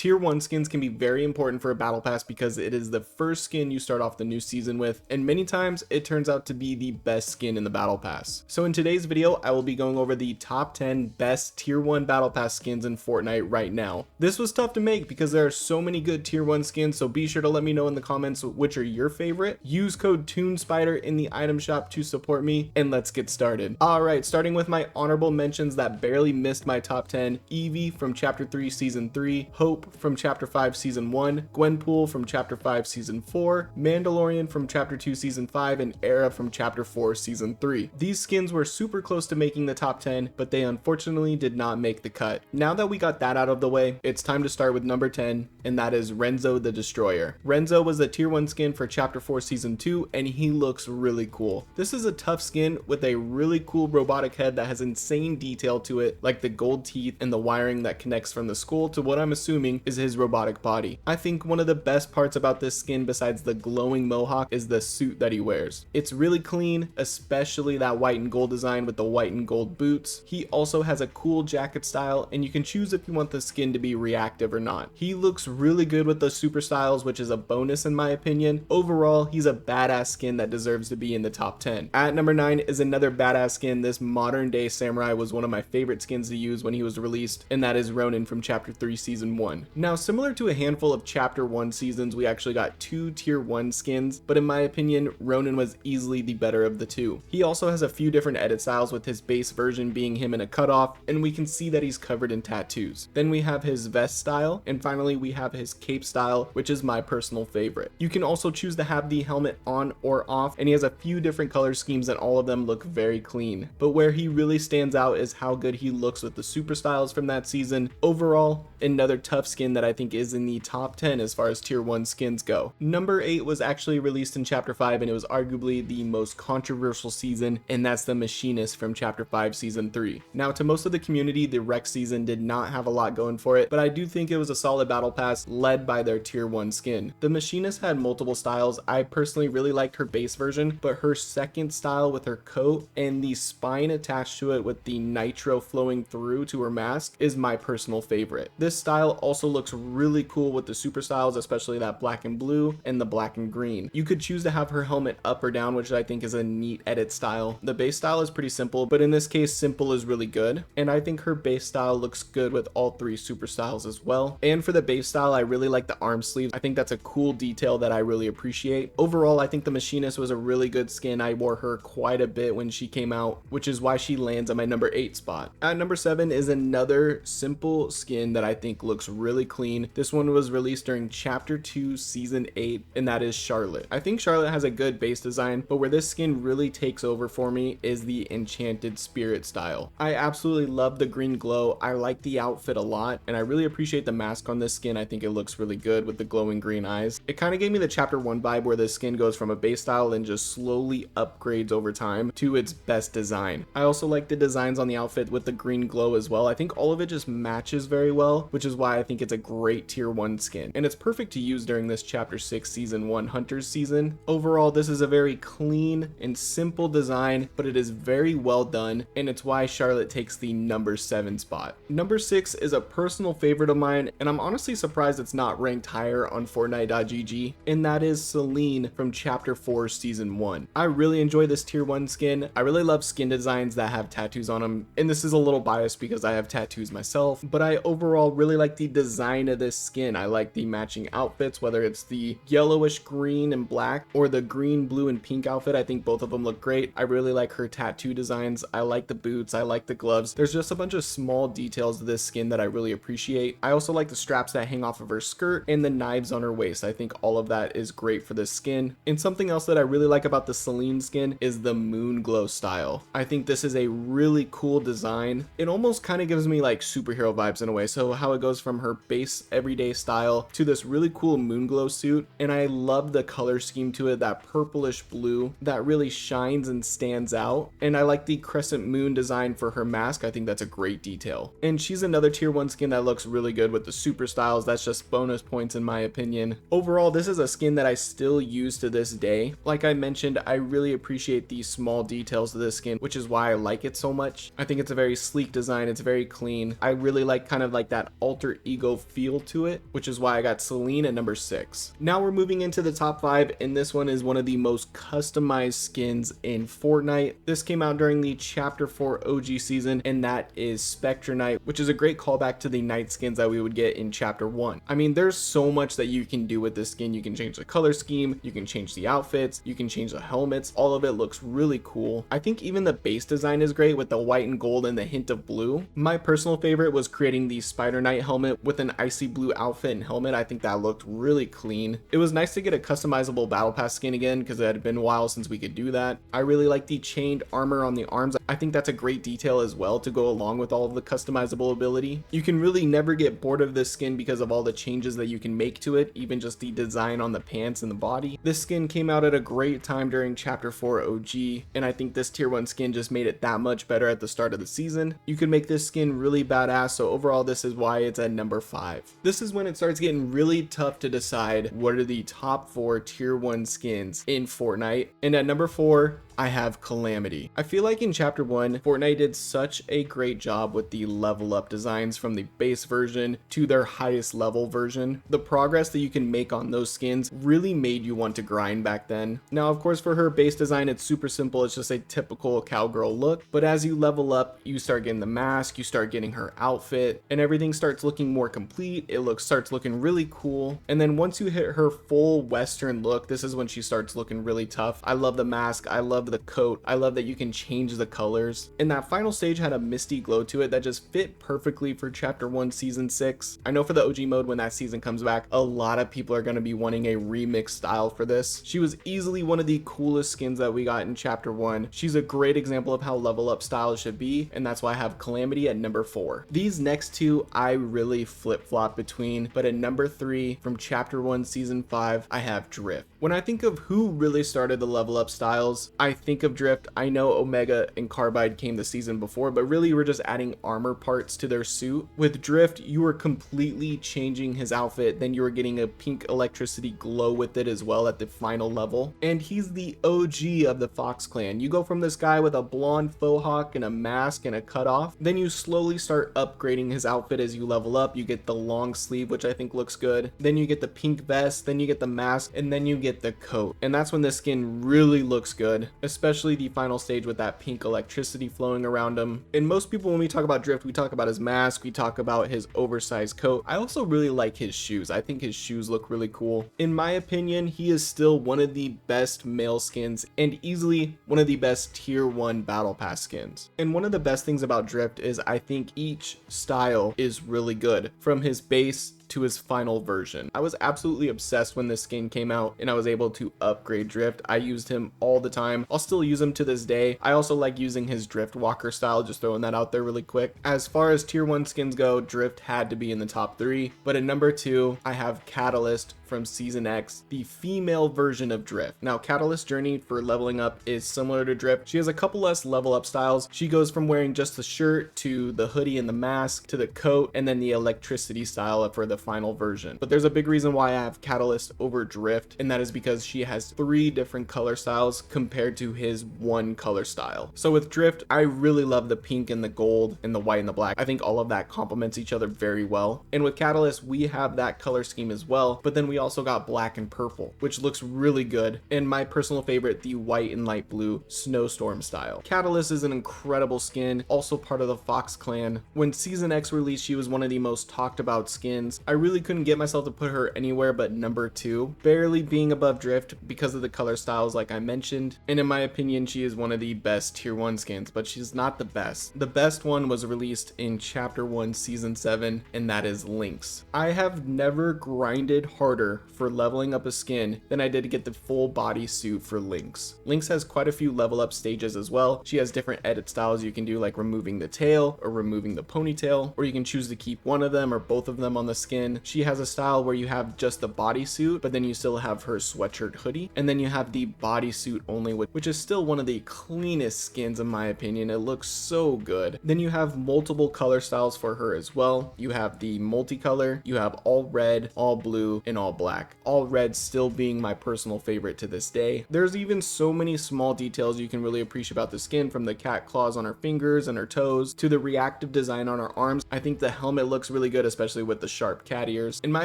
Tier 1 skins can be very important for a battle pass because it is the first skin you start off the new season with, and many times it turns out to be the best skin in the battle pass. So in today's video, I will be going over the top 10 best tier 1 battle pass skins in Fortnite right now. This was tough to make because there are so many good tier 1 skins, so be sure to let me know in the comments which are your favorite. Use code TuneSpider in the item shop to support me, and let's get started. Alright, starting with my honorable mentions that barely missed my top 10. Evie from chapter 3 season 3, Hope from chapter 5 season 1, Gwenpool from chapter 5 season 4, Mandalorian from chapter 2 season 5, and Era from chapter 4 season 3. These skins were super close to making the top 10, but they unfortunately did not make the cut. Now that we got that out of the way, it's time to start with number 10, and that is Renzo the Destroyer. Renzo was a tier 1 skin for chapter 4 season 2, and he looks really cool. This is a tough skin with a really cool robotic head that has insane detail to it, like the gold teeth and the wiring that connects from the skull to what I'm assuming is his robotic body. I think one of the best parts about this skin besides the glowing mohawk is the suit that he wears. It's really clean, especially that white and gold design with the white and gold boots. He also has a cool jacket style, and you can choose if you want the skin to be reactive or not. He looks really good with the super styles, which is a bonus in my opinion. Overall, he's a badass skin that deserves to be in the top 10. At number 9 is another badass skin. This modern day samurai was one of my favorite skins to use when he was released, and that is Ronin from chapter 3 season 1. Now, similar to a handful of chapter 1 seasons, we actually got 2 tier 1 skins, but in my opinion, Ronin was easily the better of the two. He also has a few different edit styles, with his base version being him in a cutoff, and we can see that he's covered in tattoos. Then we have his vest style, and finally we have his cape style, which is my personal favorite. You can also choose to have the helmet on or off, and he has a few different color schemes and all of them look very clean. But where he really stands out is how good he looks with the super styles from that season. Overall, another tough skin that I think is in the top 10 as far as tier 1 skins go. Number 8 was actually released in chapter 5, and it was arguably the most controversial season, and that's the Machinist from chapter 5 season 3. Now, to most of the community, the Rec season did not have a lot going for it, but I do think it was a solid battle pass led by their tier 1 skin. The Machinist had multiple styles. I personally really liked her base version, but her second style with her coat and the spine attached to it with the nitro flowing through to her mask is my personal favorite. This style also looks really cool with the super styles, especially that black and blue and the black and green. You could choose to have her helmet up or down, which I think is a neat edit style. The base style is pretty simple, but in this case, simple is really good, and I think her base style looks good with all 3 super styles as well. And for the base style, I really like the arm sleeves. I think that's a cool detail that I really appreciate. Overall, I think the Machinist was a really good skin. I wore her quite a bit when she came out, which is why she lands at my number 8 spot. At number 7 is another simple skin that I think looks really clean. This one was released during chapter 2 season 8, and that is Charlotte. I think Charlotte has a good base design, but where this skin really takes over for me is the Enchanted Spirit style. I absolutely love the green glow. I like the outfit a lot, and I really appreciate the mask on this skin. I think it looks really good with the glowing green eyes. It kind of gave me the chapter 1 vibe, where this skin goes from a base style and just slowly upgrades over time to its best design. I also like the designs on the outfit with the green glow as well. I think all of it just matches very well, which is why I think it's a great tier 1 skin, and it's perfect to use during this chapter 6 season 1 Hunters season. Overall, this is a very clean and simple design, but it is very well done, and it's why Charlotte takes the number 7 spot. Number 6 is a personal favorite of mine, and I'm honestly surprised it's not ranked higher on Fortnite.gg, and that is Celine from chapter 4 season 1. I really enjoy this tier 1 skin. I really love skin designs that have tattoos on them, and this is a little biased because I have tattoos myself, but I overall really like the design of this skin. I like the matching outfits, whether it's the yellowish green and black or the green, blue, and pink outfit. I think both of them look great. I really like her tattoo designs. I like the boots. I like the gloves. There's just a bunch of small details to this skin that I really appreciate. I also like the straps that hang off of her skirt and the knives on her waist. I think all of that is great for this skin. And something else that I really like about the Celine skin is the moon glow style. I think this is a really cool design. It almost kind of gives me like superhero vibes in a way. So how it goes from her base everyday style to this really cool moon glow suit, and I love the color scheme to it, that purplish blue that really shines and stands out. And I like the crescent moon design for her mask. I think that's a great detail, and she's another tier 1 skin that looks really good with the super styles. That's just bonus points in my opinion. Overall, this is a skin that I still use to this day. Like I mentioned, I really appreciate these small details of this skin, which is why I like it so much. I think it's a very sleek design. It's very clean. I really like kind of like that alter ego go feel to it, which is why I got Celine at number 6. Now we're moving into the top 5, and this one is one of the most customized skins in Fortnite. This came out during the Chapter 4 OG season, and that is Spectre Knight, which is a great callback to the Knight skins that we would get in Chapter 1. I mean, there's so much that you can do with this skin. You can change the color scheme, you can change the outfits, you can change the helmets. All of it looks really cool. I think even the base design is great with the white and gold and the hint of blue. My personal favorite was creating the Spider Knight helmet with an icy blue outfit and helmet. I think that looked really clean. It was nice to get a customizable battle pass skin again because it had been a while since we could do that. I really like the chained armor on the arms. I think that's a great detail as well to go along with all of the customizable ability. You can really never get bored of this skin because of all the changes that you can make to it, even just the design on the pants and the body. This skin came out at a great time during Chapter 4 OG, and I think this tier 1 skin just made it that much better at the start of the season. You can make this skin really badass, so overall this is why it's at number 5. This is when it starts getting really tough to decide what are the top 4 tier 1 skins in Fortnite, and at number 4 I have Calamity. I feel like in Chapter 1, Fortnite did such a great job with the level up designs from the base version to their highest level version. The progress that you can make on those skins really made you want to grind back then. Now, of course, for her base design, it's super simple. It's just a typical cowgirl look. But as you level up, you start getting the mask, you start getting her outfit, and everything starts looking more complete. It starts looking really cool. And then once you hit her full Western look, this is when she starts looking really tough. I love the mask. I love the coat. I love that you can change the colors. And that final stage had a misty glow to it that just fit perfectly for Chapter 1 Season 6. I know for the OG mode, when that season comes back, a lot of people are going to be wanting a remix style for this. She was easily one of the coolest skins that we got in Chapter 1. She's a great example of how level up styles should be, and that's why I have Calamity at number 4. These next two I really flip-flop between, but at number 3 from Chapter 1 Season 5, I have Drift. When I think of who really started the level up styles, I think of Drift. I know Omega and Carbide came the season before, but really we're just adding armor parts to their suit. With Drift, you were completely changing his outfit, then you were getting a pink electricity glow with it as well at the final level. And he's the OG of the Fox clan. You go from this guy with a blonde faux hawk and a mask and a cutoff, then you slowly start upgrading his outfit as you level up. You get the long sleeve, which I think looks good. Then you get the pink vest, then you get the mask, and then you get the coat. And that's when this skin really looks good, especially the final stage with that pink electricity flowing around him. And most people, when we talk about Drift, we talk about his mask, we talk about his oversized coat. I also really like his shoes. I think his shoes look really cool. In my opinion, he is still one of the best male skins and easily one of the best tier 1 battle pass skins. And one of the best things about Drift is I think each style is really good, from his base to his final version. I was absolutely obsessed when this skin came out and I was able to upgrade Drift. I used him all the time. I'll still use him to this day. I also like using his Drift Walker style, just throwing that out there really quick. As far as tier 1 skins go, Drift had to be in the top 3, but at number 2, I have Catalyst from Season X, the female version of Drift. Now, Catalyst's journey for leveling up is similar to Drift. She has a couple less level up styles. She goes from wearing just the shirt to the hoodie and the mask to the coat, and then the electricity style for the final version. But there's a big reason why I have Catalyst over Drift, and that is because she has 3 different color styles compared to his 1 color style. So with Drift, I really love the pink and the gold and the white and the black. I think all of that complements each other very well. And with Catalyst, we have that color scheme as well, but then we also got black and purple, which looks really good. And my personal favorite, the white and light blue snowstorm style. Catalyst is an incredible skin, also part of the Fox clan. When Season X released, she was one of the most talked about skins. I really couldn't get myself to put her anywhere but number 2, barely being above Drift because of the color styles like I mentioned. And in my opinion, she is one of the best tier 1 skins, but she's not the best. The best one was released in Chapter 1 Season 7, and that is Lynx. I have never grinded harder for leveling up a skin than I did to get the full body suit for Lynx. Lynx has quite a few level up stages as well. She has different edit styles you can do, like removing the tail or removing the ponytail, or you can choose to keep one of them or both of them on the skin. skin, she has a style where you have just the bodysuit, but then you still have her sweatshirt hoodie, and then you have the bodysuit only, which is still one of the cleanest skins in my opinion. It looks so good. Then you have multiple color styles for her as well. You have the multicolor, you have all red, all blue, and all black. All red still being my personal favorite to this day. There's even so many small details you can really appreciate about the skin, from the cat claws on her fingers and her toes to the reactive design on her arms. I think the helmet looks really good, especially with the sharp cat ears. In my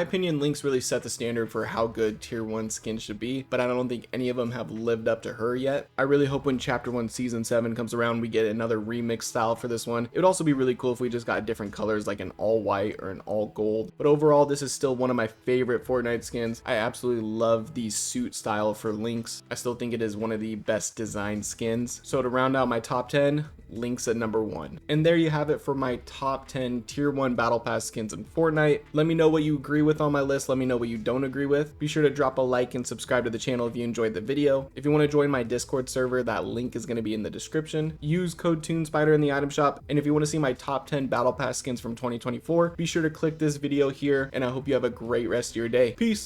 opinion, Lynx really set the standard for how good tier 1 skins should be, but I don't think any of them have lived up to her yet. I really hope when chapter 1 season 7 comes around we get another remix style for this one. It would also be really cool if we just got different colors, like an all white or an all gold. But overall, this is still one of my favorite Fortnite skins. I absolutely love the suit style for Lynx. I still think it is one of the best designed skins. So to round out my top 10, Lynx at number 1. And there you have it for my top 10 tier 1 battle pass skins in Fortnite. Let me know what you agree with on my list. Let me know what you don't agree with. Be sure to drop a like and subscribe to the channel if you enjoyed the video. If you want to join my Discord server, that link is going to be in the description. Use code TuneSpider in the item shop. And if you want to see my top 10 battle pass skins from 2024, be sure to click this video here, and I hope you have a great rest of your day. Peace.